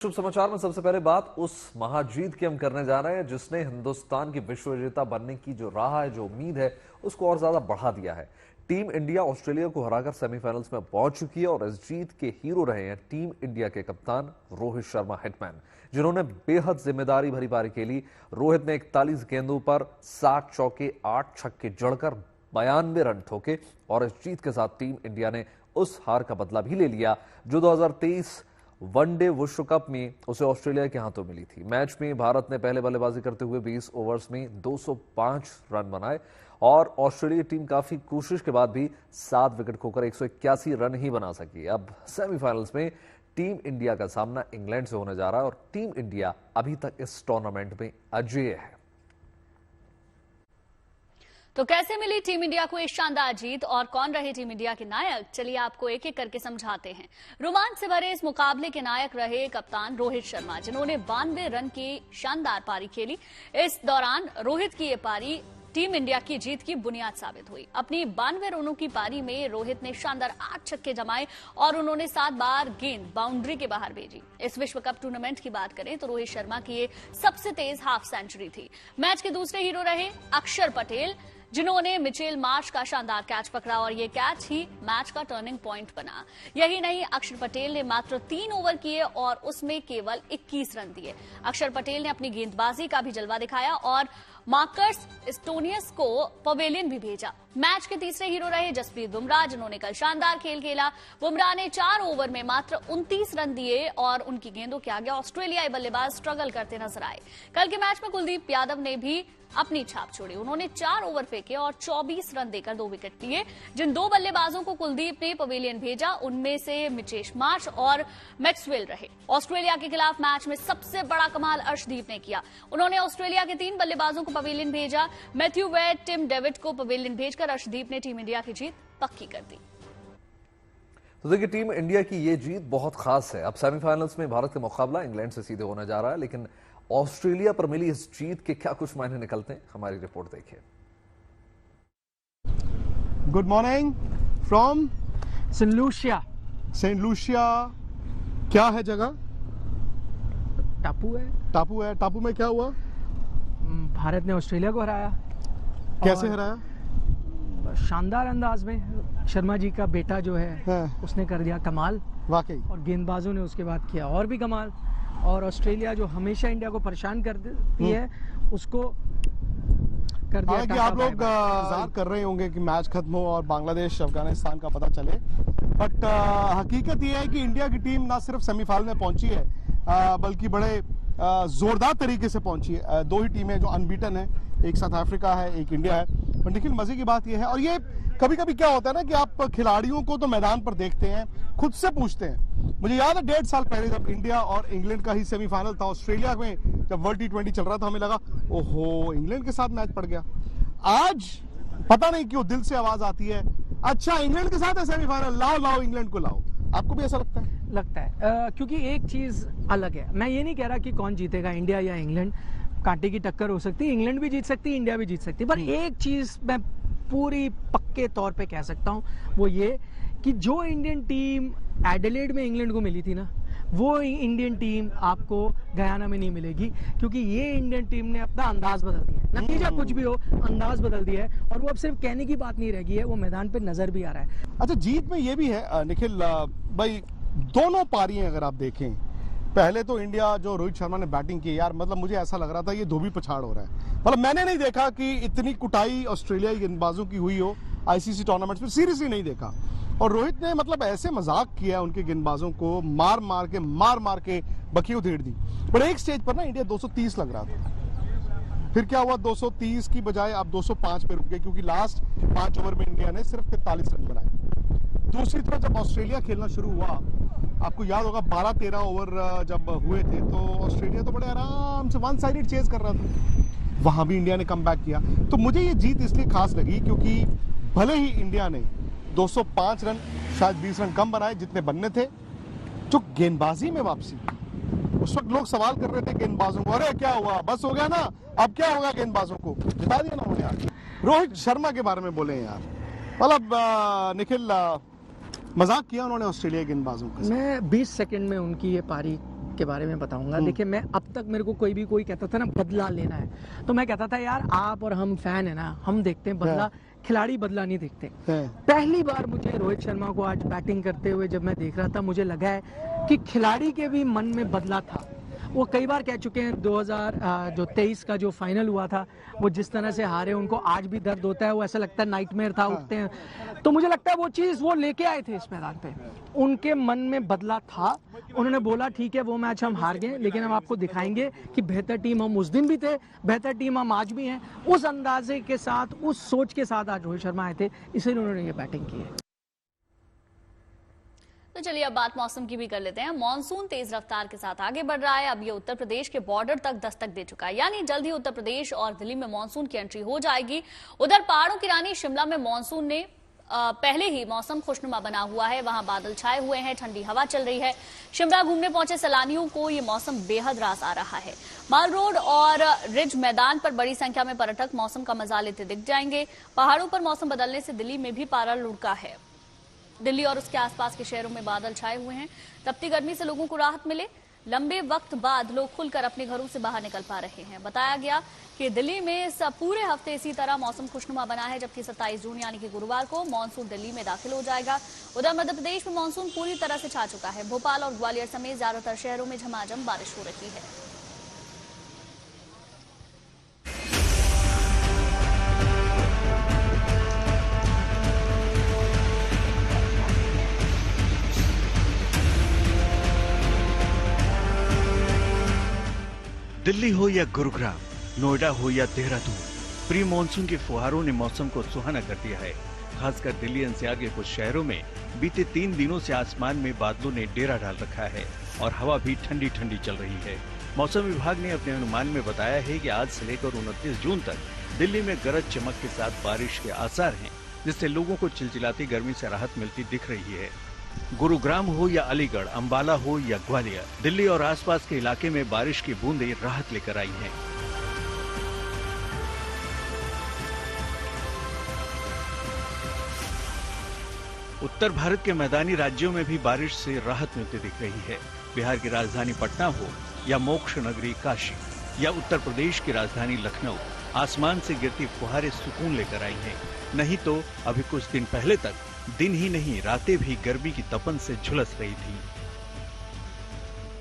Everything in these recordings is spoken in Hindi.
शुभ समाचार में सबसे पहले बात उस महाजीत की हम करने जा रहे हैं जिसने हिंदुस्तान की विश्व विजेता बनने की जो राह है, जो उम्मीद है, उसको और ज्यादा बढ़ा दिया है। टीम इंडिया ऑस्ट्रेलिया को हराकर सेमीफाइनल्स में पहुंच चुकी है और इस जीत के हीरो रहे हैं टीम इंडिया के कप्तान रोहित शर्मा हिटमैन, जिन्होंने बेहद जिम्मेदारी भरी पारी खेली। रोहित ने 41 गेंदों पर 60 चौके 8 छक्के जड़कर 92 रन ठोके और इस जीत के साथ टीम इंडिया ने उस हार का बदला भी ले लिया जो 2023 वनडे विश्व कप में उसे ऑस्ट्रेलिया के हाथों मिली थी। मैच में भारत ने पहले बल्लेबाजी करते हुए 20 ओवर्स में 205 रन बनाए और ऑस्ट्रेलिया टीम काफी कोशिश के बाद भी 7 विकेट खोकर 181 रन ही बना सकी। अब सेमीफाइनल्स में टीम इंडिया का सामना इंग्लैंड से होने जा रहा है और टीम इंडिया अभी तक इस टूर्नामेंट में अजेय है। तो कैसे मिली टीम इंडिया को एक शानदार जीत और कौन रहे टीम इंडिया के नायक, चलिए आपको एक एक करके समझाते हैं। रोमांच से भरे इस मुकाबले के नायक रहे कप्तान रोहित शर्मा, जिन्होंने 92 रन की शानदार पारी खेली। इस दौरान रोहित की ये पारी टीम इंडिया की जीत की बुनियाद साबित हुई। अपनी 92 रनों की पारी में रोहित ने शानदार 8 छक्के जमाए और उन्होंने 7 बार गेंद बाउंड्री के बाहर भेजी। इस विश्व कप टूर्नामेंट की बात करें तो रोहित शर्मा की ये सबसे तेज हाफ सेंचुरी थी। मैच के दूसरे हीरो रहे अक्षर पटेल, जिन्होंने मिचेल मार्श का शानदार कैच पकड़ा और ये कैच ही मैच का टर्निंग पॉइंट बना। यही नहीं, अक्षर पटेल ने मात्र 3 ओवर किए और उसमें केवल 21 रन दिए। अक्षर पटेल ने अपनी गेंदबाजी का भी जलवा दिखाया और मार्कस स्टोनियस को पवेलियन भी भेजा। मैच के तीसरे हीरो रहे जसप्रीत बुमराह, जिन्होंने कल शानदार खेल खेला। बुमराह ने 4 ओवर में मात्र 29 रन दिए और उनकी गेंदों के आगे ऑस्ट्रेलियाई बल्लेबाज स्ट्रगल करते नजर आए। कल के मैच में कुलदीप यादव ने भी अपनी छाप छोड़ी। उन्होंने 4 ओवर फेंके और 24 रन देकर 2 विकेट लिए। जिन 2 बल्लेबाजों को कुलदीप ने पवेलियन भेजा, उनमें से मिचेल मार्श और मैक्सवेल रहे। ऑस्ट्रेलिया के खिलाफ मैच में सबसे बड़ा कमाल अर्शदीप ने किया। उन्होंने ऑस्ट्रेलिया के 3 बल्लेबाजों को पवेलियन भेजा। मैथ्यू वेड, टिम डेविड को पवेलियन भेजकर अर्शदीप ने टीम इंडिया की जीत पक्की कर दी। तो देखिए, टीम इंडिया की ये जीत बहुत खास है। अब सेमीफाइनल्स में भारत का मुकाबला इंग्लैंड से सीधे होने जा रहा है, लेकिन ऑस्ट्रेलिया पर मिली इस जीत के क्या कुछ मायने निकलते हैं, हमारी रिपोर्ट देखिए। Good morning from Saint Lucia. Saint Lucia क्या है जगह? टापू है। टापू है। टापू में क्या हुआ? भारत ने ऑस्ट्रेलिया को हराया। कैसे हराया? शानदार अंदाज में। शर्मा जी का बेटा जो है उसने कर दिया कमाल वाकई, और गेंदबाजों ने उसके बाद किया और भी कमाल। और ऑस्ट्रेलिया जो हमेशा इंडिया को परेशान करती है उसको कर दिया। हालांकि आप लोग इंतजार कर रहे होंगे कि मैच खत्म हो और बांग्लादेश अफगानिस्तान का पता चले, बट हकीकत यह है कि इंडिया की टीम ना सिर्फ सेमीफाइनल में पहुंची है बल्कि बड़े जोरदार तरीके से पहुंची है। 2 ही टीमें जो अनबीटन है, एक साउथ अफ्रीका है, एक इंडिया है। पर लेकिन मजे की बात यह है, और ये कभी कभी क्या होता है ना कि आप खिलाड़ियों को तो मैदान पर देखते हैं, खुद से पूछते हैं। मुझे याद है 1.5 साल पहले जब इंडिया और इंग्लैंड का ही सेमीफाइनल था ऑस्ट्रेलिया में, जब वर्ल्ड T20 चल रहा था, हमें लगा ओहो इंग्लैंड के साथ मैच पड़ गया। आज पता नहीं क्यों दिल से आवाज आती है, अच्छा इंग्लैंड के साथ है सेमीफाइनल, लाओ लाओ इंग्लैंड को लाओ। आपको भी ऐसा लगता है? लगता है क्योंकि एक चीज अलग है। मैं ये नहीं कह रहा कि कौन जीतेगा, इंडिया या इंग्लैंड। कांटे की टक्कर हो सकती है, इंग्लैंड भी जीत सकती है, इंडिया भी जीत सकती है। पर एक चीज मैं पूरी पक्के तौर पे कह सकता हूँ, वो ये कि जो इंडियन टीम एडिलेड में इंग्लैंड को मिली थी ना, वो इंडियन टीम आपको गयाना में नहीं मिलेगी, क्योंकि ये इंडियन टीम ने अपना अंदाज बदल दिया है। नतीजा कुछ भी हो, अंदाज बदल दिया है और वो अब सिर्फ कहने की बात नहीं रह गई है, वो मैदान पे नजर भी आ रहा है। अच्छा, जीत में ये भी है निखिल भाई, दोनों पारियां अगर आप देखें, पहले तो इंडिया जो रोहित शर्मा ने बैटिंग की, यार मतलब मुझे ऐसा लग रहा था ये धोबी पछाड़ हो रहा है। मतलब मैंने नहीं देखा कि इतनी कुटाई ऑस्ट्रेलियाई गेंदबाजों की हुई हो आईसीसी टूर्नामेंट्स में, सीरियसली नहीं देखा। और रोहित ने मतलब ऐसे मजाक किया उनके गेंदबाजों को, मार मार के बखी उधेड़ दी। पर एक स्टेज पर ना इंडिया 230 लग रहा था, फिर क्या हुआ, 230 की बजाय अब 205 पे रुक गए, क्योंकि लास्ट 5 ओवर में इंडिया ने सिर्फ 43 रन बनाए। दूसरी तरफ जब ऑस्ट्रेलिया खेलना शुरू हुआ, आपको याद होगा 12-13 ओवर जब हुए थे, तो ऑस्ट्रेलिया तो बड़े आराम से वन साइडेड चेज कर रहा था, वहां भी इंडिया ने कम बैक किया। तो मुझे ये जीत इसलिए खास लगी क्योंकि भले ही इंडिया ने 205 रन, शायद 20 रन कम बनाए जितने बनने थे, जो गेंदबाजी में वापसी, उस वक्त लोग सवाल कर रहे थे गेंदबाजों को, अरे क्या हुआ, बस हो गया ना, अब क्या होगा गेंदबाजों को, जिता दिया ना उन्होंने। यार रोहित शर्मा के बारे में बोले यार, मतलब निखिल मजाक किया उन्होंने ऑस्ट्रेलिया गेंदबाजों का। मैं 20 सेकंड में उनकी ये पारी के बारे में बताऊंगा। देखिए, मैं अब तक मेरे को कोई कहता था ना बदला लेना है, तो मैं कहता था यार आप और हम फैन है ना, हम देखते हैं बदला, खिलाड़ी बदला नहीं देखते। पहली बार मुझे रोहित शर्मा को आज बैटिंग करते हुए जब मैं देख रहा था, मुझे लगा है कि खिलाड़ी के भी मन में बदला था। वो कई बार कह चुके हैं 2023 का जो फाइनल हुआ था, वो जिस तरह से हारे उनको आज भी दर्द होता है, वो ऐसा लगता है नाइटमेयर था, उठते हैं। तो मुझे लगता है वो चीज़ वो लेके आए थे इस मैदान पे, उनके मन में बदला था। उन्होंने बोला ठीक है वो मैच हम हार गए, लेकिन हम आपको दिखाएंगे कि बेहतर टीम हम उस दिन भी थे, बेहतर टीम हम आज भी हैं। उस अंदाजे के साथ, उस सोच के साथ आज रोहित शर्मा आए थे, इसलिए उन्होंने ये बैटिंग की है। तो चलिए अब बात मौसम की भी कर लेते हैं। मॉनसून तेज रफ्तार के साथ आगे बढ़ रहा है। अब ये उत्तर प्रदेश के बॉर्डर तक दस्तक दे चुका है, यानी जल्द ही उत्तर प्रदेश और दिल्ली में मॉनसून की एंट्री हो जाएगी। उधर पहाड़ों की रानी शिमला में मॉनसून ने पहले ही मौसम खुशनुमा बना हुआ है। वहां बादल छाए हुए हैं, ठंडी हवा चल रही है। शिमला घूमने पहुंचे सैलानियों को ये मौसम बेहद रास आ रहा है। माल रोड और रिज मैदान पर बड़ी संख्या में पर्यटक मौसम का मजा लेते दिख जाएंगे। पहाड़ों पर मौसम बदलने से दिल्ली में भी पारा लुढ़का है। दिल्ली और उसके आसपास के शहरों में बादल छाए हुए हैं। तपती गर्मी से लोगों को राहत मिले, लंबे वक्त बाद लोग खुलकर अपने घरों से बाहर निकल पा रहे हैं। बताया गया कि दिल्ली में इस पूरे हफ्ते इसी तरह मौसम खुशनुमा बना है, जबकि 27 जून यानी कि गुरुवार को मानसून दिल्ली में दाखिल हो जाएगा। उधर मध्य प्रदेश में मानसून पूरी तरह से छा चुका है। भोपाल और ग्वालियर समेत ज्यादातर शहरों में झमाझम बारिश हो रही है। दिल्ली हो या गुरुग्राम, नोएडा हो या देहरादून, प्री मानसून के फुहारों ने मौसम को सुहाना कर दिया है। खासकर दिल्ली एनसीआर के कुछ शहरों में बीते 3 दिनों से आसमान में बादलों ने डेरा डाल रखा है और हवा भी ठंडी ठंडी चल रही है। मौसम विभाग ने अपने अनुमान में बताया है कि आज से लेकर 29 जून तक दिल्ली में गरज चमक के साथ बारिश के आसार हैं, जिससे लोगों को चिलचिलाती गर्मी से राहत मिलती दिख रही है। गुरुग्राम हो या अलीगढ़, अंबाला हो या ग्वालियर, दिल्ली और आसपास के इलाके में बारिश की बूंदें राहत लेकर आई हैं। उत्तर भारत के मैदानी राज्यों में भी बारिश से राहत मिलती दिख रही है। बिहार की राजधानी पटना हो या मोक्ष नगरी काशी या उत्तर प्रदेश की राजधानी लखनऊ, आसमान से गिरती फुहारें सुकून लेकर आई हैं। नहीं तो अभी कुछ दिन पहले तक दिन ही नहीं रातें भी गर्मी की तपन से झुलस रही थी।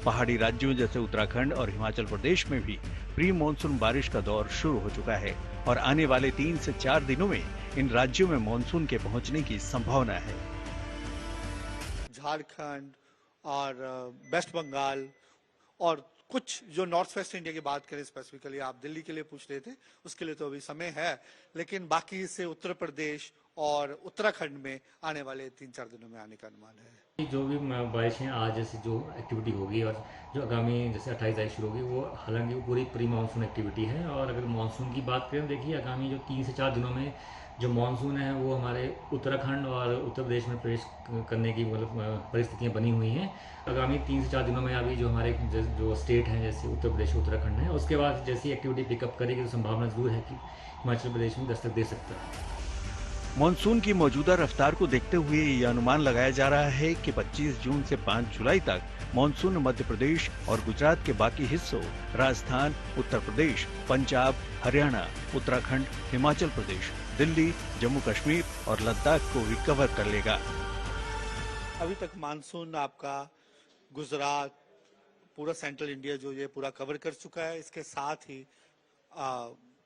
पहाड़ी राज्यों जैसे उत्तराखंड और हिमाचल प्रदेश में भी प्री मानसून बारिश का दौर शुरू हो चुका है और आने वाले 3 से 4 दिनों में इन राज्यों में मानसून के पहुंचने की संभावना है। झारखंड और वेस्ट बंगाल और कुछ जो नॉर्थ वेस्ट इंडिया की बात करें, स्पेसिफिकली आप दिल्ली के लिए पूछ रहे थे, उसके लिए तो अभी समय है, लेकिन बाकी से उत्तर प्रदेश और उत्तराखंड में आने वाले 3-4 दिनों में आने का अनुमान है। जो भी बारिशें आज जैसे जो एक्टिविटी होगी और जो आगामी जैसे 28 तारीख शुरू होगी, वो हालांकि वो पूरी प्री मानसून एक्टिविटी है। और अगर मानसून की बात करें, देखिए आगामी जो 3 से 4 दिनों में जो मानसून है वो हमारे उत्तराखंड और उत्तर प्रदेश में प्रवेश करने की मतलब परिस्थितियाँ बनी हुई हैं। आगामी 3 से 4 दिनों में अभी जो हमारे जो स्टेट हैं जैसे उत्तर प्रदेश उत्तराखंड है, उसके बाद जैसी एक्टिविटी पिकअप करेगी तो संभावना जरूर है कि हिमाचल प्रदेश में दस्तक दे सकता है। मानसून की मौजूदा रफ्तार को देखते हुए ये अनुमान लगाया जा रहा है कि 25 जून से 5 जुलाई तक मानसून मध्य प्रदेश और गुजरात के बाकी हिस्सों, राजस्थान, उत्तर प्रदेश, पंजाब, हरियाणा, उत्तराखंड, हिमाचल प्रदेश, दिल्ली, जम्मू कश्मीर और लद्दाख को भी कवर कर लेगा। अभी तक मानसून आपका गुजरात, पूरा सेंट्रल इंडिया जो ये पूरा कवर कर चुका है। इसके साथ ही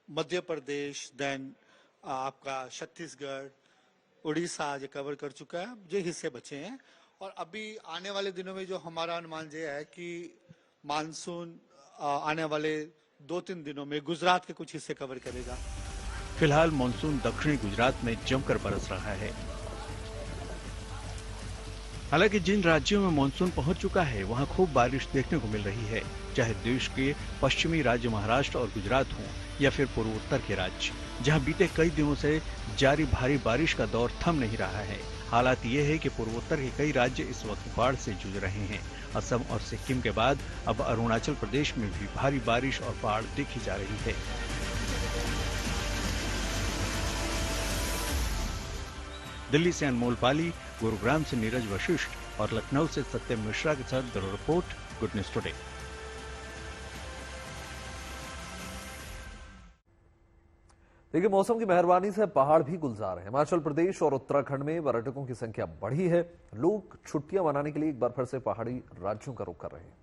मध्य प्रदेश, देन आपका छत्तीसगढ़, उड़ीसा ये कवर कर चुका है। ये हिस्से बचे हैं और अभी आने वाले दिनों में जो हमारा अनुमान ये है कि मानसून आने वाले 2-3 दिनों में गुजरात के कुछ हिस्से कवर करेगा। फिलहाल मानसून दक्षिणी गुजरात में जमकर बरस रहा है। हालांकि जिन राज्यों में मानसून पहुंच चुका है वहां खूब बारिश देखने को मिल रही है, चाहे देश के पश्चिमी राज्य महाराष्ट्र और गुजरात हों या फिर पूर्वोत्तर के राज्य, जहां बीते कई दिनों से जारी भारी बारिश का दौर थम नहीं रहा है। हालात ये है कि पूर्वोत्तर के कई राज्य इस वक्त बाढ़ से जूझ रहे हैं। असम और सिक्किम के बाद अब अरुणाचल प्रदेश में भी भारी बारिश और बाढ़ देखी जा रही है। दिल्ली से अनमोल पाली, गुरुग्राम से नीरज वशिष्ठ और लखनऊ से सत्यम मिश्रा के साथ bureau report, good news today. देखिए, मौसम की मेहरबानी से पहाड़ भी गुलजार हैं। हिमाचल प्रदेश और उत्तराखंड में पर्यटकों की संख्या बढ़ी है। लोग छुट्टियां मनाने के लिए एक बार फिर से पहाड़ी राज्यों का रुख कर रहे हैं।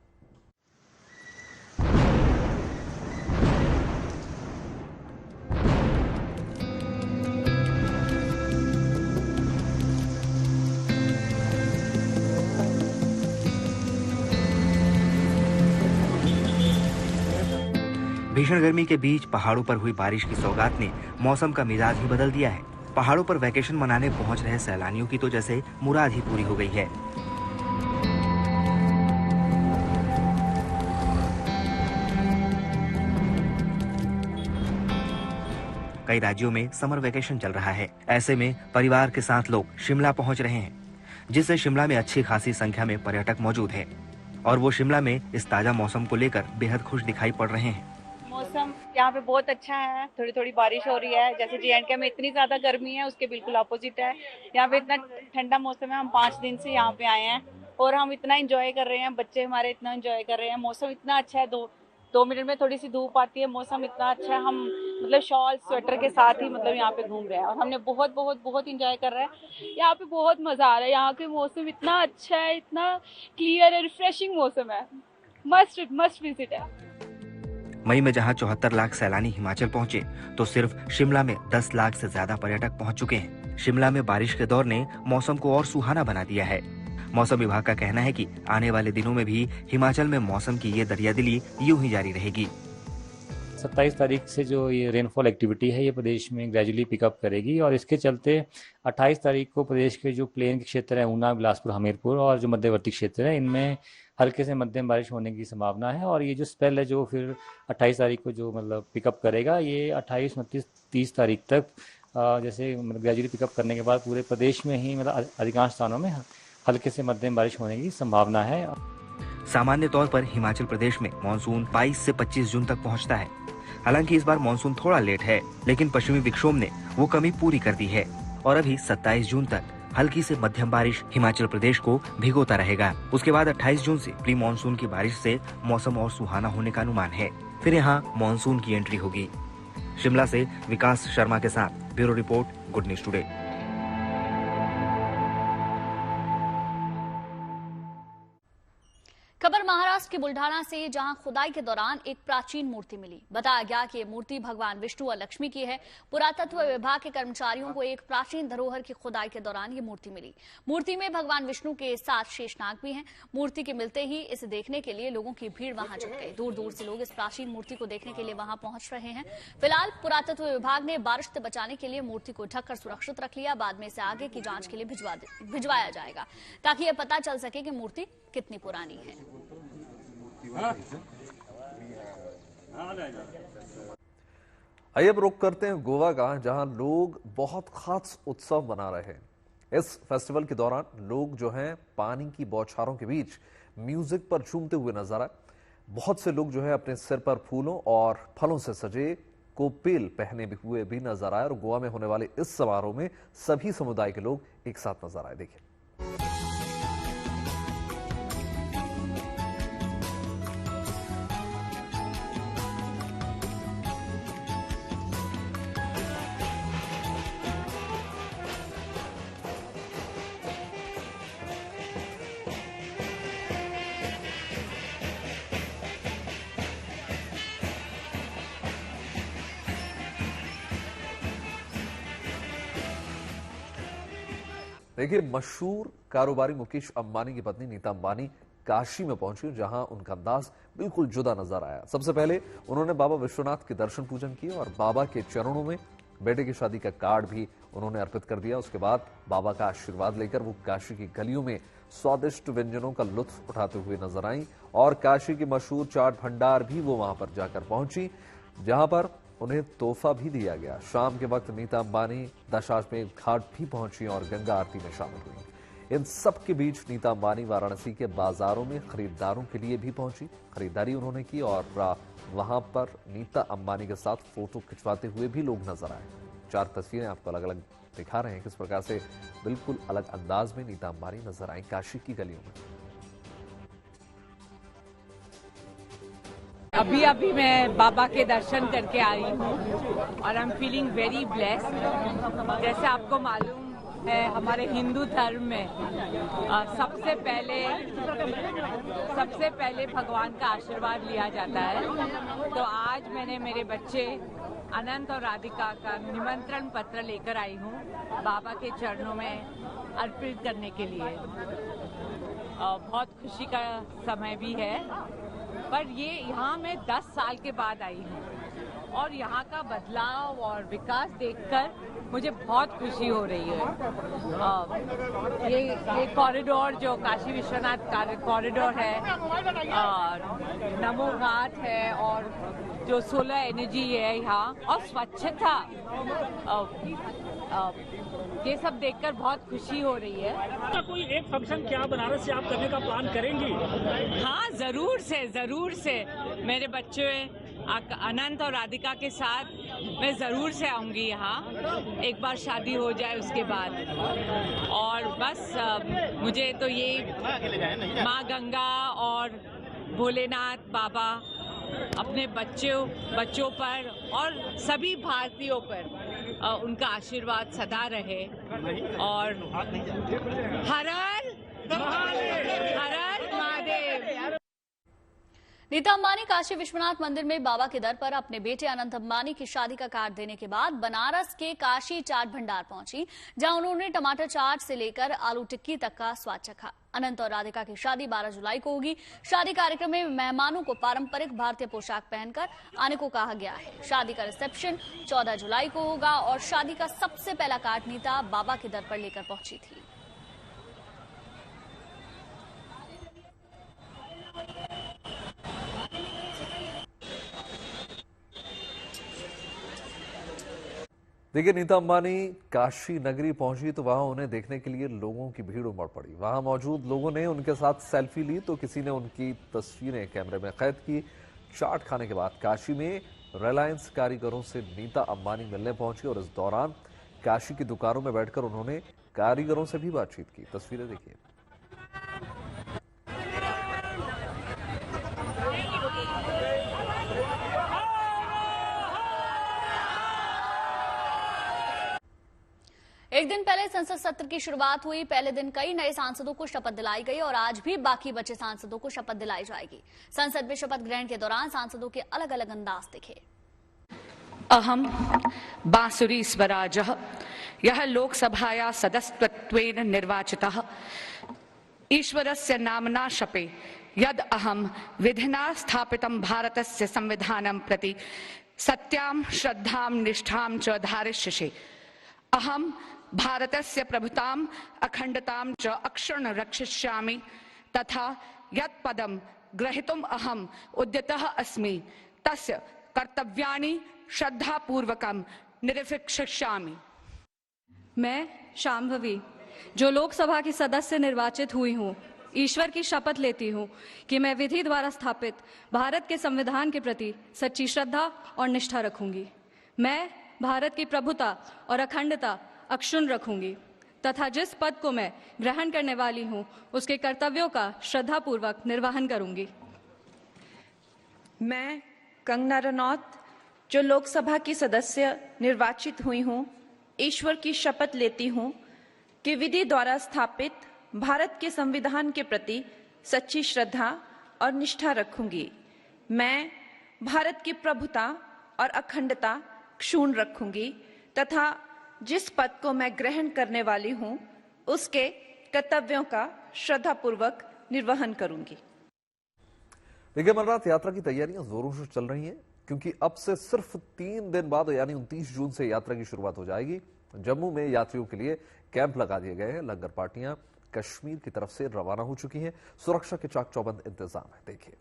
भीषण गर्मी के बीच पहाड़ों पर हुई बारिश की सौगात ने मौसम का मिजाज ही बदल दिया है। पहाड़ों पर वैकेशन मनाने पहुंच रहे सैलानियों की तो जैसे मुराद ही पूरी हो गई है। कई राज्यों में समर वैकेशन चल रहा है। ऐसे में परिवार के साथ लोग शिमला पहुंच रहे हैं, जिससे शिमला में अच्छी खासी संख्या में पर्यटक मौजूद हैं और वो शिमला में इस ताजा मौसम को लेकर बेहद खुश दिखाई पड़ रहे हैं। मौसम यहाँ पे बहुत अच्छा है, थोड़ी थोड़ी बारिश हो रही है। जैसे J&K में इतनी ज्यादा गर्मी है, उसके बिल्कुल अपोजिट है। यहाँ पे इतना ठंडा मौसम है। हम 5 दिन से यहाँ पे आए हैं और हम इतना एंजॉय कर रहे हैं, बच्चे हमारे इतना एंजॉय कर रहे हैं। मौसम इतना अच्छा है, दो मिनट में थोड़ी सी धूप आती है, मौसम इतना अच्छा है। हम मतलब शॉल स्वेटर के साथ ही मतलब यहाँ पे घूम रहे हैं और हमने बहुत बहुत बहुत एंजॉय कर रहे हैं। यहाँ पे बहुत मजा आ रहा है। यहाँ के मौसम इतना अच्छा है, इतना क्लियर है, रिफ्रेशिंग मौसम है। मस्ट विजिट है। मई में जहां 74 लाख सैलानी हिमाचल पहुंचे, तो सिर्फ शिमला में 10 लाख से ज्यादा पर्यटक पहुंच चुके हैं। शिमला में बारिश के दौर ने मौसम को और सुहाना बना दिया है। मौसम विभाग का कहना है कि आने वाले दिनों में भी हिमाचल में मौसम की ये दरियादिली यूं ही जारी रहेगी। 27 तारीख से जो ये रेनफॉल एक्टिविटी है ये प्रदेश में ग्रेजुअली पिकअप करेगी और इसके चलते 28 तारीख को प्रदेश के जो प्लेन के क्षेत्र है, ऊना, बिलासपुर, हमीरपुर और जो मध्यवर्ती क्षेत्र है, इनमें हल्के से मध्यम बारिश होने की संभावना है। और ये जो स्पेल है जो फिर 28 तारीख को जो मतलब पिकअप करेगा, ये 28, 29, 30 तारीख तक जैसे ग्रेजुअली पिकअप करने के बाद पूरे प्रदेश में ही मतलब अधिकांश स्थानों में हल्के से मध्यम बारिश होने की संभावना है। सामान्य तौर पर हिमाचल प्रदेश में मानसून 22 से 25 जून तक पहुंचता है। हालांकि इस बार मानसून थोड़ा लेट है, लेकिन पश्चिमी विक्षोभ ने वो कमी पूरी कर दी है और अभी 27 जून तक हल्की से मध्यम बारिश हिमाचल प्रदेश को भिगोता रहेगा। उसके बाद 28 जून से प्री मानसून की बारिश से मौसम और सुहाना होने का अनुमान है। फिर यहाँ मानसून की एंट्री होगी। शिमला से विकास शर्मा के साथ bureau report, good news today. खबर महाराष्ट्र के बुल्ढाना से, जहां खुदाई के दौरान एक प्राचीन मूर्ति मिली। बताया गया कि ये मूर्ति भगवान विष्णु और लक्ष्मी की है। पुरातत्व विभाग के कर्मचारियों को एक प्राचीन धरोहर की खुदाई के दौरान ये मूर्ति मिली। मूर्ति में भगवान विष्णु के साथ शेषनाग भी हैं। मूर्ति के मिलते ही इसे देखने के लिए लोगों की भीड़ वहां जुट गई। दूर दूर से लोग इस प्राचीन मूर्ति को देखने के लिए वहां पहुंच रहे हैं। फिलहाल पुरातत्व विभाग ने बारिश से बचाने के लिए मूर्ति को ढककर सुरक्षित रख लिया। बाद में इसे आगे की जांच के लिए भिजवाया जाएगा, ताकि यह पता चल सके कि मूर्ति कितनी पुरानी है। आइए अब रुख करते हैं गोवा का, जहां लोग बहुत खास उत्सव मना रहे हैं। इस फेस्टिवल के दौरान लोग जो हैं पानी की बौछारों के बीच म्यूजिक पर झूमते हुए नजर आए। बहुत से लोग जो है अपने सिर पर फूलों और फलों से सजे कोपेल पहने हुए भी नजर आए और गोवा में होने वाले इस समारोह में सभी समुदाय के लोग एक साथ नजर आए। देखिए, देखिए, मशहूर कारोबारी मुकेश अंबानी की पत्नी नीता अंबानी काशी में पहुंची, जहां उनका अंदाज बिल्कुल जुदा नजर आया। सबसे पहले उन्होंने बाबा विश्वनाथ के दर्शन पूजन किए और बाबा के चरणों में बेटे की शादी का कार्ड भी उन्होंने अर्पित कर दिया। उसके बाद बाबा का आशीर्वाद लेकर वो काशी की गलियों में स्वादिष्ट व्यंजनों का लुत्फ उठाते हुए नजर आई और काशी की मशहूर चाट भंडार भी वो वहां पर जाकर पहुंची, जहां पर उन्हें तोहफा भी दिया गया। शाम के वक्त नीता अंबानी दशाश्वमेध घाट भी पहुंची और गंगा आरती में शामिल हुई। इन सब के बीच नीता अंबानी वाराणसी के बाजारों में खरीदारों के लिए भी पहुंची। खरीदारी उन्होंने की और वहां पर नीता अंबानी के साथ फोटो खिंचवाते हुए भी लोग नजर आए। 4 तस्वीरें आपको अलग अलग दिखा रहे हैं किस प्रकार से बिल्कुल अलग अंदाज में नीता अंबानी नजर आई काशी की गलियों में। अभी अभी मैं बाबा के दर्शन करके आई हूँ और I am feeling very blessed. जैसे आपको मालूम है, हमारे हिंदू धर्म में सबसे पहले भगवान का आशीर्वाद लिया जाता है। तो आज मैंने मेरे बच्चे अनंत और राधिका का निमंत्रण पत्र लेकर आई हूँ बाबा के चरणों में अर्पित करने के लिए। बहुत खुशी का समय भी है, पर ये यहाँ मैं 10 साल के बाद आई हूँ और यहाँ का बदलाव और विकास देखकर मुझे बहुत खुशी हो रही है। ये कॉरिडोर जो काशी विश्वनाथ कॉरिडोर है, नमो घाट है और जो सोलर एनर्जी है यहाँ और स्वच्छता, ये सब देखकर बहुत खुशी हो रही है। कोई एक फंक्शन क्या बनारस से आप करने का प्लान करेंगी? हाँ, जरूर से मेरे बच्चे अनंत और राधिका के साथ मैं जरूर से आऊंगी यहाँ, एक बार शादी हो जाए उसके बाद। और बस मुझे तो ये माँ गंगा और भोलेनाथ बाबा अपने बच्चों पर और सभी भारतीयों पर उनका आशीर्वाद सदा रहे। और हर हर महादेव। नीता अंबानी काशी विश्वनाथ मंदिर में बाबा के दर पर अपने बेटे अनंत अंबानी की शादी का कार्ड देने के बाद बनारस के काशी चाट भंडार पहुंची, जहां उन्होंने टमाटर चाट से लेकर आलू टिक्की तक का स्वाद चखा। अनंत और राधिका की शादी 12 जुलाई को होगी। शादी कार्यक्रम में मेहमानों को पारंपरिक भारतीय पोशाक पहनकर आने को कहा गया है। शादी का रिसेप्शन 14 जुलाई को होगा और शादी का सबसे पहला कार्ड नीता बाबा के दर पर लेकर पहुंची थी। देखिए, नीता अंबानी काशी नगरी पहुंची तो वहां उन्हें देखने के लिए लोगों की भीड़ उमड़ पड़ी। वहां मौजूद लोगों ने उनके साथ सेल्फी ली तो किसी ने उनकी तस्वीरें कैमरे में कैद की। चाट खाने के बाद काशी में रिलायंस कारीगरों से नीता अंबानी मिलने पहुंची और इस दौरान काशी की दुकानों में बैठकर उन्होंने कारीगरों से भी बातचीत की। तस्वीरें देखिए। एक दिन पहले संसद सत्र की शुरुआत हुई। पहले दिन कई नए सांसदों को शपथ दिलाई गई और आज भी बाकी बचे सांसदों को शपथ दिलाई जाएगी। संसद में शपथ ग्रहण के दौरान सांसदों के अलग अलग अंदाज दिखे। अहम बांसुरी स्वराजः यह लोकसभाया सदस्यत्वेन निर्वाचितः ईश्वरस्य नाम्ना शपे यद अहम विधिना स्थापितं भारतस्य संविधानं प्रति सत्यां श्रद्धां निष्ठां च धारयिष्ये। अहम भारतस्य प्रभुताम् अखंडतां च अक्षुण्ण रक्षिष्यामि तथा यत् पदं ग्रहीतुम् अहम् उद्यतः अस्मि तस्य कर्तव्यानि श्रद्धापूर्वकं निर्वहिष्यामि। मैं शांभवी, जो लोकसभा की सदस्य निर्वाचित हुई हूँ, ईश्वर की शपथ लेती हूँ कि मैं विधि द्वारा स्थापित भारत के संविधान के प्रति सच्ची श्रद्धा और निष्ठा रखूंगी। मैं भारत की प्रभुता और अखंडता अक्षुण्ण रखूंगी तथा जिस पद को मैं ग्रहण करने वाली हूं उसके कर्तव्यों का श्रद्धापूर्वक निर्वहन करूंगी। मैं कंगना रनौत, जो लोकसभा की सदस्य निर्वाचित हुई हूं, ईश्वर की शपथ लेती हूं कि विधि द्वारा स्थापित भारत के संविधान के प्रति सच्ची श्रद्धा और निष्ठा रखूंगी। मैं भारत की प्रभुता और अखंडता क्षुण्ण रखूंगी तथा जिस पद को मैं ग्रहण करने वाली हूं उसके कर्तव्यों का श्रद्धापूर्वक निर्वहन करूंगी। देखिए, अमरनाथ यात्रा की तैयारियां जोरों से चल रही हैं क्योंकि अब से सिर्फ 3 दिन बाद यानी 29 जून से यात्रा की शुरुआत हो जाएगी। जम्मू में यात्रियों के लिए कैंप लगा दिए गए हैं। लंगर पार्टियां कश्मीर की तरफ से रवाना हो चुकी हैं। सुरक्षा के चाक चौबंद इंतजाम है। देखिए।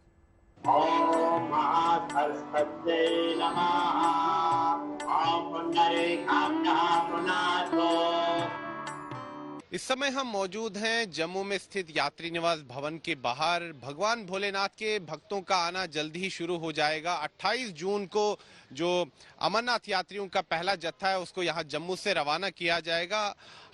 इस समय हम मौजूद हैं जम्मू में स्थित यात्री निवास भवन के बाहर। भगवान भोलेनाथ के भक्तों का आना जल्द ही शुरू हो जाएगा। 28 जून को जो अमरनाथ यात्रियों का पहला जत्था है उसको यहाँ जम्मू से रवाना किया जाएगा।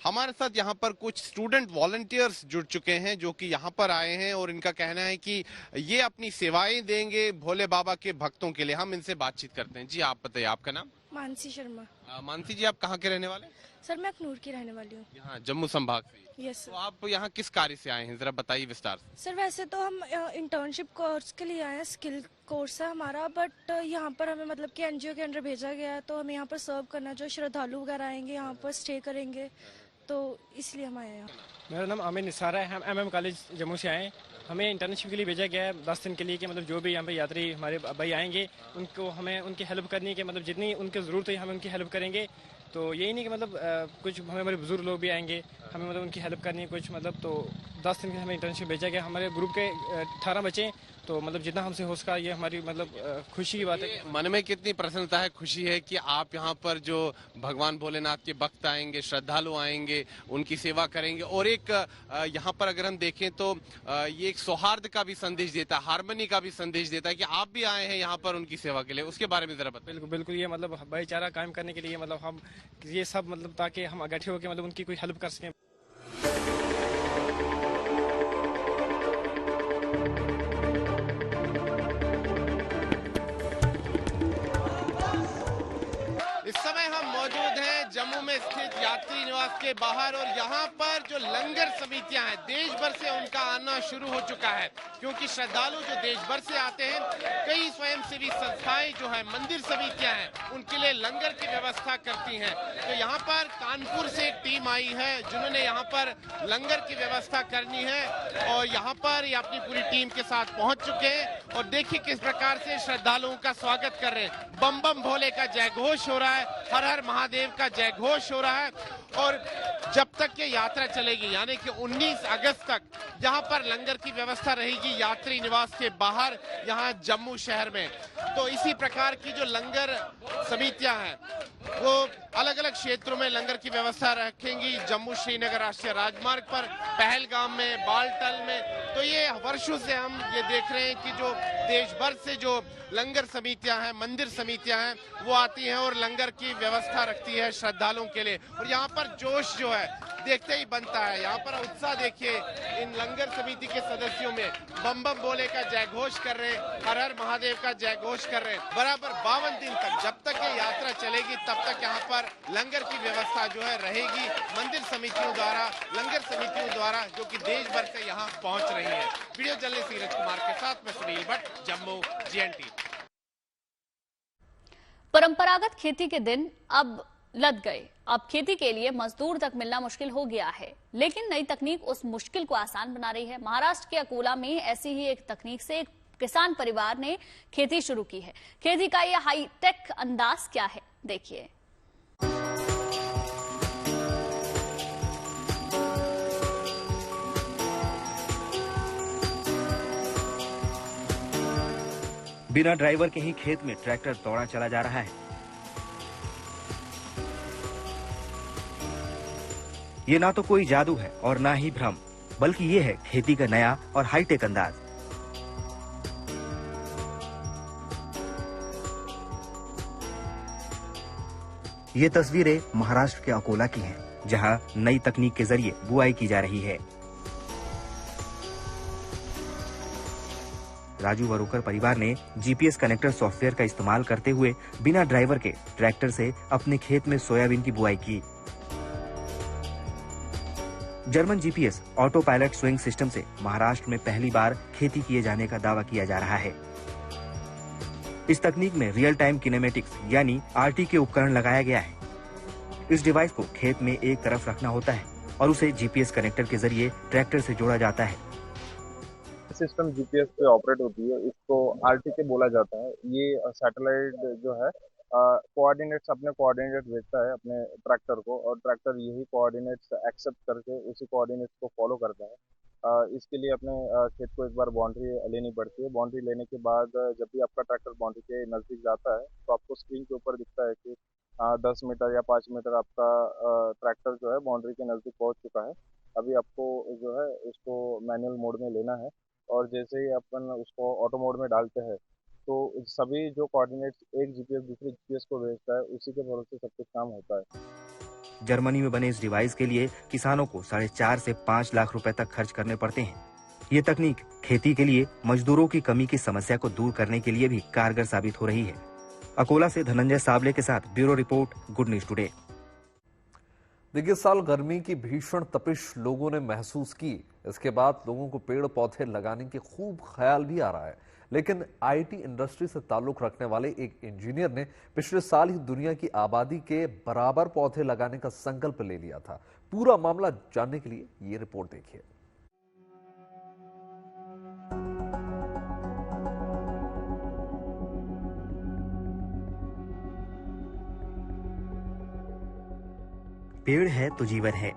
हमारे साथ यहाँ पर कुछ स्टूडेंट वॉलंटियर्स जुड़ चुके हैं जो कि यहाँ पर आए हैं और इनका कहना है कि ये अपनी सेवाएं देंगे भोले बाबा के भक्तों के लिए। हम इनसे बातचीत करते हैं। जी आप बताइए, आपका नाम? मानसी शर्मा। मानसी जी, आप कहाँ के रहने वाले? सर मैं अखनूर की रहने वाली हूँ। यहाँ जम्मू संभाग से? Yes sir. तो आप यहाँ किस कार्य से आए हैं, जरा बताइए विस्तार से। सर वैसे तो हम इंटर्नशिप कोर्स के लिए आए हैं, स्किल कोर्स है हमारा, बट यहाँ पर हमें मतलब कि एनजीओ के अंडर भेजा गया है, तो हमें यहाँ पर सर्व करना, जो श्रद्धालु वगैरह आएंगे यहाँ पर स्टे करेंगे, तो इसलिए हम आए हैं। मेरा नाम अमित निसार है। हम एमएम कॉलेज जम्मू से आए हैं। हमें इंटर्नशिप के लिए भेजा गया है 10 दिन के लिए कि मतलब जो भी यहाँ पे यात्री हमारे भाई आएंगे उनको हमें उनकी हेल्प करनी है कि मतलब जितनी उनकी ज़रूरत है हम उनकी हेल्प करेंगे। तो यही नहीं कि मतलब कुछ हमारे बुजुर्ग लोग भी आएंगे, हमें मतलब उनकी हेल्प करनी है कुछ मतलब। तो 10 दिन के हमें इंटर्नशिप भेजा गया। हमारे ग्रुप के 18 बच्चे, तो मतलब जितना हमसे हो सका ये हमारी मतलब खुशी की बात है। मन में कितनी प्रसन्नता है, खुशी है कि आप यहाँ पर जो भगवान भोलेनाथ के भक्त आएंगे, श्रद्धालु आएंगे, उनकी सेवा करेंगे। और एक यहाँ पर अगर हम देखें तो ये एक सौहार्द का भी संदेश देता है, हार्मनी का भी संदेश देता है कि आप भी आए हैं यहाँ पर उनकी सेवा के लिए। उसके बारे में जरा बताइए। बिल्कुल बिल्कुल, ये मतलब भाईचारा कायम करने के लिए मतलब हम ये सब मतलब ताकि हम इकट्ठे होकर मतलब उनकी कोई हेल्प कर सकें। इस समय हम मौजूद हैं जम्मू में स्थित यात्री निवास के बाहर और यहाँ पर जो लंगर समितियां हैं देश भर से उनका आना शुरू हो चुका है, क्योंकि श्रद्धालु जो देश भर से आते हैं, कई स्वयंसेवी संस्थाएं जो है, मंदिर समितियां हैं, उनके लिए लंगर की व्यवस्था करती हैं। तो यहाँ पर कानपुर से एक टीम आई है जिन्होंने यहाँ पर लंगर की व्यवस्था करनी है और यहाँ पर ये अपनी पूरी टीम के साथ पहुंच चुके हैं। और देखिए किस प्रकार से श्रद्धालुओं का स्वागत कर रहे हैं। बम बम भोले का जय घोष हो रहा है, हर हर महादेव का जय घोष हो रहा है। और जब तक ये यात्रा चलेगी यानी कि 19 अगस्त तक यहाँ पर लंगर की व्यवस्था रहेगी यात्री निवास के बाहर, यहाँ जम्मू शहर में। तो इसी प्रकार की जो लंगर समितियां हैं वो अलग अलग क्षेत्रों में लंगर की व्यवस्था रखेंगी। जम्मू श्रीनगर राष्ट्रीय राजमार्ग पर, पहलगाम में, बालटल में। तो ये वर्षों से हम ये देख रहे हैं कि जो देश भर से जो लंगर समितियां हैं, मंदिर समितियां हैं, वो आती हैं और लंगर की व्यवस्था रखती है श्रद्धालुओं के लिए। और यहाँ पर जोश जो है देखते ही बनता है। यहाँ पर उत्साह देखिए इन लंगर समिति के सदस्यों में। बम बम भोले का जय घोष कर रहे हैं, हर हर महादेव का जय घोष कर रहे हैं। बराबर 52 दिन तक, जब तक ये यात्रा चलेगी तब तक यहाँ पर लंगर की व्यवस्था जो है रहेगी मंदिर समितियों द्वारा, लंगर समितियों द्वारा, जो कि देश भर से यहाँ पहुंच रही है। वीडियो जर्नलिस्ट नीरज कुमार के साथ मैं सुनील भट्ट, जम्मू, GNT। परंपरागत खेती के दिन अब लद गए। अब खेती के लिए मजदूर तक मिलना मुश्किल हो गया है, लेकिन नई तकनीक उस मुश्किल को आसान बना रही है। महाराष्ट्र के अकोला में ऐसी ही एक तकनीक से एक किसान परिवार ने खेती शुरू की है। खेती का यह हाईटेक अंदाज क्या है, देखिए। बिना ड्राइवर के ही खेत में ट्रैक्टर दौड़ा चला जा रहा है। ये ना तो कोई जादू है और ना ही भ्रम, बल्कि ये है खेती का नया और हाईटेक अंदाज। ये तस्वीरें महाराष्ट्र के अकोला की हैं, जहां नई तकनीक के जरिए बुआई की जा रही है। राजू वरोकर परिवार ने जीपीएस कनेक्टर सॉफ्टवेयर का इस्तेमाल करते हुए बिना ड्राइवर के ट्रैक्टर से अपने खेत में सोयाबीन की बुआई की। German GPS auto pilot swing system से महाराष्ट्र में पहली बार खेती किए जाने का दावा किया जा रहा है। इस तकनीक में रियल टाइम किनेमेटिक्स यानी आरटी के उपकरण लगाया गया है। इस डिवाइस को खेत में एक तरफ रखना होता है और उसे जीपीएस कनेक्टर के जरिए ट्रैक्टर से जोड़ा जाता है। सिस्टम जीपीएस पे ऑपरेट होती है, इसको आरटीके बोला जाता है। ये सैटेलाइट जो है कोऑर्डिनेट्स, अपने कोऑर्डिनेट भेजता है अपने ट्रैक्टर को, और ट्रैक्टर यही कोऑर्डिनेट्स एक्सेप्ट करके उसी कोऑर्डिनेट्स को फॉलो करता है। इसके लिए अपने खेत को एक बार बाउंड्री लेनी पड़ती है। बाउंड्री लेने के बाद जब भी आपका ट्रैक्टर बाउंड्री के नज़दीक जाता है तो आपको स्क्रीन के ऊपर दिखता है कि 10 मीटर या 5 मीटर आपका ट्रैक्टर जो है बाउंड्री के नज़दीक पहुंच चुका है। अभी आपको जो है उसको मैनुअल मोड में लेना है और जैसे ही अपन उसको ऑटो मोड में डालते हैं तो सभी जो कोऑर्डिनेट्स एक जीपीएस दूसरे जीपीएस को भेजता है, उसी के भरोसे सब कुछ काम होता है। जर्मनी में बने इस डिवाइस के लिए किसानों को 4.5 से 5 लाख रुपए तक खर्च करने पड़ते हैं। ये तकनीक खेती के लिए मजदूरों की कमी की समस्या को दूर करने के लिए भी कारगर साबित हो रही है। अकोला से धनंजय साबले के साथ bureau report, good news today. देखिए, इस साल गर्मी की भीषण तपिश लोगों ने महसूस की। इसके बाद लोगों को पेड़ पौधे लगाने की खूब ख्याल भी आ रहा है। लेकिन आईटी इंडस्ट्री से ताल्लुक रखने वाले एक इंजीनियर ने पिछले साल ही दुनिया की आबादी के बराबर पौधे लगाने का संकल्प ले लिया था। पूरा मामला जानने के लिए ये रिपोर्ट देखिए। पेड़ है तो जीवन है,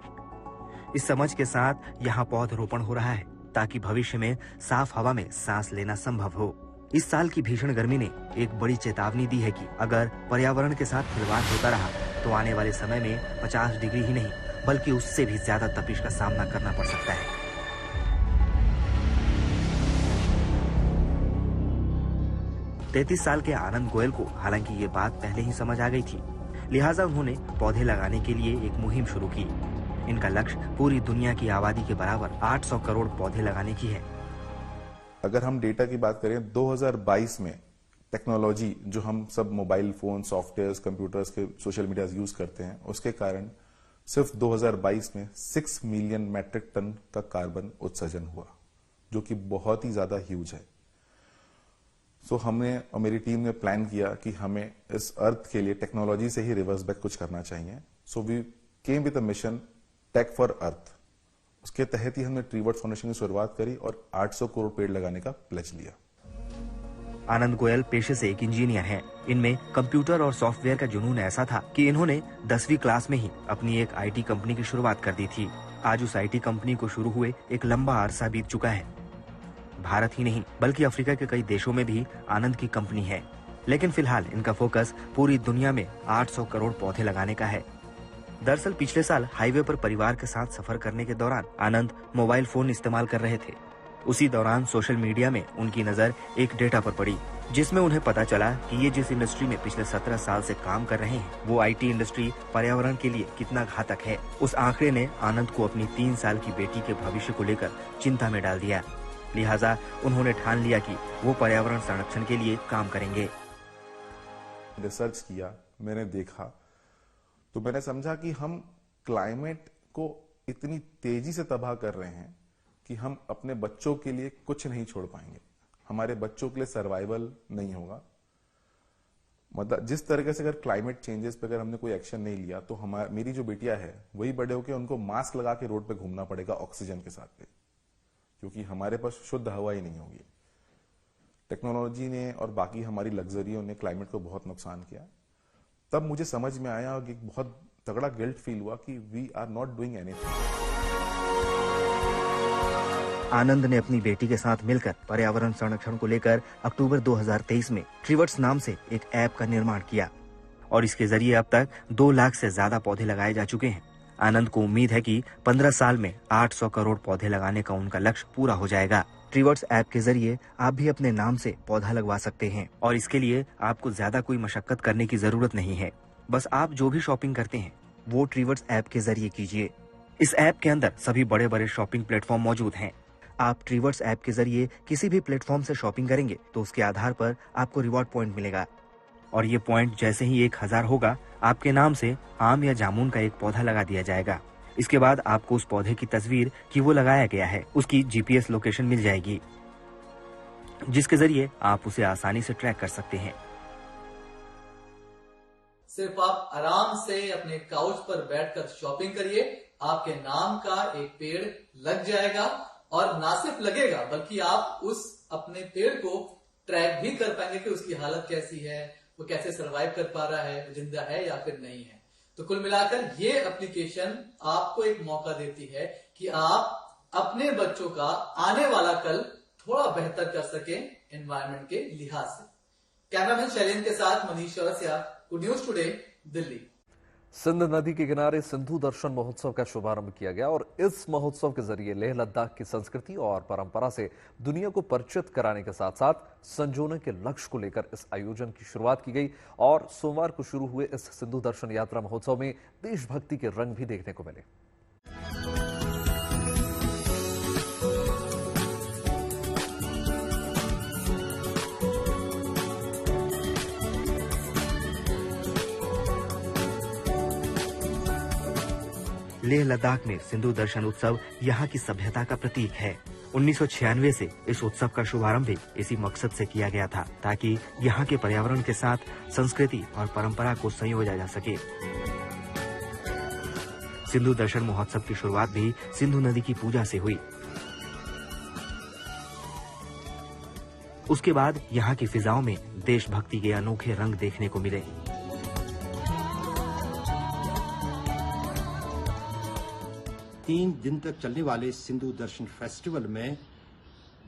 इस समझ के साथ यहाँ पौधरोपण हो रहा है ताकि भविष्य में साफ हवा में सांस लेना संभव हो। इस साल की भीषण गर्मी ने एक बड़ी चेतावनी दी है कि अगर पर्यावरण के साथ खिलवाड़ होता रहा तो आने वाले समय में 50 डिग्री ही नहीं बल्कि उससे भी ज्यादा तपिश का सामना करना पड़ सकता है। तैतीस साल के आनंद गोयल को हालांकि ये बात पहले ही समझ आ गई थी, लिहाजा उन्होंने पौधे लगाने के लिए एक मुहिम शुरू की। इनका लक्ष्य पूरी दुनिया की आबादी के बराबर 800 करोड़ पौधे लगाने की है। अगर हम डेटा की बात करें 2022 में टेक्नोलॉजी जो हम सब मोबाइल फोन, सॉफ्टवेयर्स, कंप्यूटर्स के सोशल मीडिया यूज करते हैं, उसके कारण सिर्फ 2022 में 6 मिलियन मैट्रिक टन का कार्बन उत्सर्जन हुआ, जो कि बहुत ही ज्यादा ह्यूज है। सो हमने और मेरी टीम ने प्लान किया कि हमें इस अर्थ के लिए टेक्नोलॉजी से ही रिवर्स बैक कुछ करना चाहिए। So we came with a mission tech for earth. उसके तहत ही हमने ट्रीवर्ड्स फाउंडेशन की शुरुआत करी और 800 करोड़ पेड़ लगाने का प्लेज लिया। आनंद गोयल पेशे से एक इंजीनियर हैं। इनमें कंप्यूटर और सॉफ्टवेयर का जुनून ऐसा था कि इन्होंने 10वीं क्लास में ही अपनी एक आईटी कंपनी की शुरुआत कर दी थी। आज उस आईटी कंपनी को शुरू हुए एक लंबा अरसा बीत चुका है। भारत ही नहीं बल्कि अफ्रीका के कई देशों में भी आनंद की कंपनी है, लेकिन फिलहाल इनका फोकस पूरी दुनिया में 800 करोड़ पौधे लगाने का है। दरअसल पिछले साल हाईवे पर परिवार के साथ सफर करने के दौरान आनंद मोबाइल फोन इस्तेमाल कर रहे थे। उसी दौरान सोशल मीडिया में उनकी नजर एक डेटा पर पड़ी, जिसमें उन्हें पता चला कि ये जिस इंडस्ट्री में पिछले 17 साल से काम कर रहे हैं वो आईटी इंडस्ट्री पर्यावरण के लिए कितना घातक है। उस आंकड़े ने आनंद को अपनी 3 साल की बेटी के भविष्य को लेकर चिंता में डाल दिया। लिहाजा उन्होंने ठान लिया कि वो पर्यावरण संरक्षण के लिए काम करेंगे। रिसर्च किया, मैंने देखा तो मैंने समझा कि हम क्लाइमेट को इतनी तेजी से तबाह कर रहे हैं कि हम अपने बच्चों के लिए कुछ नहीं छोड़ पाएंगे। हमारे बच्चों के लिए सर्वाइवल नहीं होगा। मतलब जिस तरीके से अगर क्लाइमेट चेंजेस पे अगर हमने कोई एक्शन नहीं लिया तो मेरी जो बेटियां है वही बड़े होकर उनको मास्क लगा के रोड पे घूमना पड़ेगा ऑक्सीजन के साथ, क्योंकि हमारे पास शुद्ध हवा ही नहीं होगी। टेक्नोलॉजी ने और बाकी हमारी लग्जरियों ने क्लाइमेट को बहुत नुकसान किया। तब मुझे समझ में आया और एक बहुत तगड़ा गिल्ट फील हुआ कि we are not doing anything. Anand ने अपनी बेटी के साथ मिलकर पर्यावरण संरक्षण को लेकर अक्टूबर 2023 में ट्रीवर्ड्स नाम से एक ऐप का निर्माण किया और इसके जरिए अब तक 2 लाख से ज्यादा पौधे लगाए जा चुके हैं। आनंद को उम्मीद है कि 15 साल में 800 करोड़ पौधे लगाने का उनका लक्ष्य पूरा हो जाएगा। ट्रीवर्ड्स ऐप के जरिए आप भी अपने नाम से पौधा लगवा सकते हैं और इसके लिए आपको ज्यादा कोई मशक्कत करने की जरूरत नहीं है। बस आप जो भी शॉपिंग करते हैं वो ट्रीवर्ड्स ऐप के जरिए कीजिए। इस ऐप के अंदर सभी बड़े बड़े शॉपिंग प्लेटफॉर्म मौजूद हैं। आप ट्रीवर्ड्स ऐप के जरिए किसी भी प्लेटफॉर्म से शॉपिंग करेंगे तो उसके आधार पर आपको रिवॉर्ड पॉइंट मिलेगा और ये पॉइंट जैसे ही 1000 होगा आपके नाम से आम या जामुन का एक पौधा लगा दिया जाएगा। इसके बाद आपको उस पौधे की तस्वीर कि वो लगाया गया है उसकी जीपीएस लोकेशन मिल जाएगी, जिसके जरिए आप उसे आसानी से ट्रैक कर सकते हैं। सिर्फ आप आराम से अपने काउच पर बैठकर शॉपिंग करिए, आपके नाम का एक पेड़ लग जाएगा और ना सिर्फ लगेगा बल्कि आप उस अपने पेड़ को ट्रैक भी कर पाएंगे कि उसकी हालत कैसी है, वो कैसे सरवाइव कर पा रहा है, जिंदा है या फिर नहीं है। तो कुल मिलाकर ये एप्लीकेशन आपको एक मौका देती है कि आप अपने बच्चों का आने वाला कल थोड़ा बेहतर कर सकें एनवायरनमेंट के लिहाज से। कैमरामैन शैलेंद्र के साथ Manish Chaurasia, good news today, Delhi. Sindh नदी के किनारे सिंधु दर्शन महोत्सव का शुभारंभ किया गया और इस महोत्सव के जरिए लेह लद्दाख की संस्कृति और परंपरा से दुनिया को परिचित कराने के साथ साथ संजोने के लक्ष्य को लेकर इस आयोजन की शुरुआत की गई और सोमवार को शुरू हुए इस सिंधु दर्शन यात्रा महोत्सव में देशभक्ति के रंग भी देखने को मिले। लेह लद्दाख में सिंधु दर्शन उत्सव यहाँ की सभ्यता का प्रतीक है। 1996 से इस उत्सव का शुभारंभ भी इसी मकसद से किया गया था ताकि यहाँ के पर्यावरण के साथ संस्कृति और परंपरा को संयोजा जा सके। सिंधु दर्शन महोत्सव की शुरुआत भी सिंधु नदी की पूजा से हुई। उसके बाद यहाँ की फिजाओं में देशभक्ति के अनोखे रंग देखने को मिले। तीन दिन तक चलने वाले सिंधु दर्शन फेस्टिवल में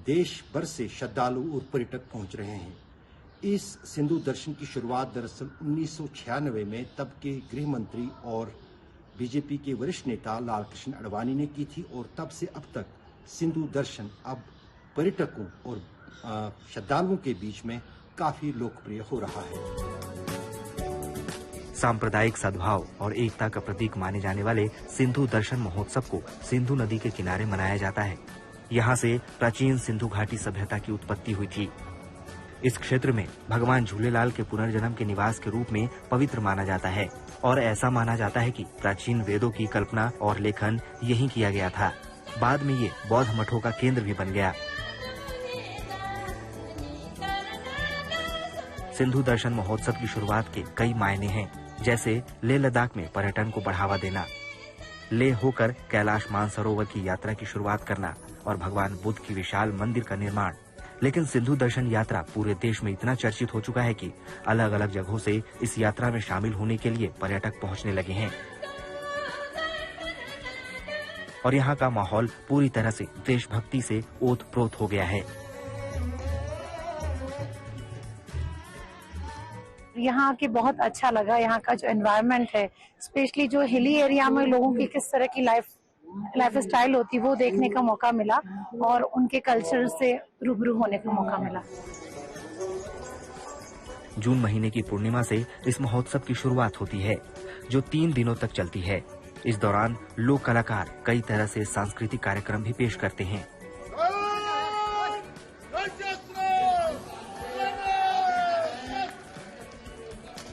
देश भर से श्रद्धालु और पर्यटक पहुंच रहे हैं। इस सिंधु दर्शन की शुरुआत दरअसल 1996 में तब के गृह मंत्री और बीजेपी के वरिष्ठ नेता लाल कृष्ण आडवाणी ने की थी और तब से अब तक सिंधु दर्शन अब पर्यटकों और श्रद्धालुओं के बीच में काफी लोकप्रिय हो रहा है। सांप्रदायिक सद्भाव और एकता का प्रतीक माने जाने वाले सिंधु दर्शन महोत्सव को सिंधु नदी के किनारे मनाया जाता है। यहाँ से प्राचीन सिंधु घाटी सभ्यता की उत्पत्ति हुई थी। इस क्षेत्र में भगवान झूलेलाल के पुनर्जन्म के निवास के रूप में पवित्र माना जाता है और ऐसा माना जाता है कि प्राचीन वेदों की कल्पना और लेखन यहीं किया गया था। बाद में ये बौद्ध मठों का केंद्र भी बन गया। सिंधु दर्शन महोत्सव की शुरुआत के कई मायने हैं, जैसे लेह लद्दाख में पर्यटन को बढ़ावा देना, लेह होकर कैलाश मानसरोवर की यात्रा की शुरुआत करना और भगवान बुद्ध की विशाल मंदिर का निर्माण। लेकिन सिंधु दर्शन यात्रा पूरे देश में इतना चर्चित हो चुका है कि अलग अलग जगहों से इस यात्रा में शामिल होने के लिए पर्यटक पहुंचने लगे हैं और यहाँ का माहौल पूरी तरह से देशभक्ति से ओत-प्रोत हो गया है। यहाँ आके बहुत अच्छा लगा। यहाँ का जो एनवायरनमेंट है, स्पेशली जो हिली एरिया में लोगों की किस तरह की लाइफ स्टाइल होती है, वो देखने का मौका मिला और उनके कल्चर से रूबरू होने का मौका मिला। जून महीने की पूर्णिमा से इस महोत्सव की शुरुआत होती है, जो 3 दिनों तक चलती है। इस दौरान लोक कलाकार कई तरह से सांस्कृतिक कार्यक्रम भी पेश करते हैं।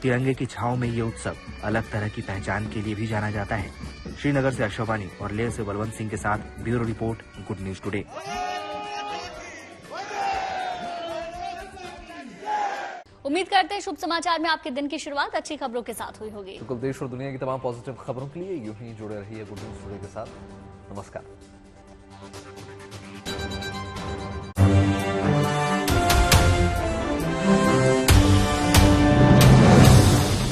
तिरंगे की छाव में ये उत्सव अलग तरह की पहचान के लिए भी जाना जाता है। श्रीनगर से अर्शवानी और लेह से बलवंत सिंह के साथ bureau report, good news today. उम्मीद करते हैं शुभ समाचार में आपके दिन की शुरुआत अच्छी खबरों के साथ हुई होगी। बिल्कुल, देश और दुनिया की तमाम पॉजिटिव खबरों के लिए यूं ही जुड़े रहिए गुड न्यूज टुडे के साथ। नमस्कार।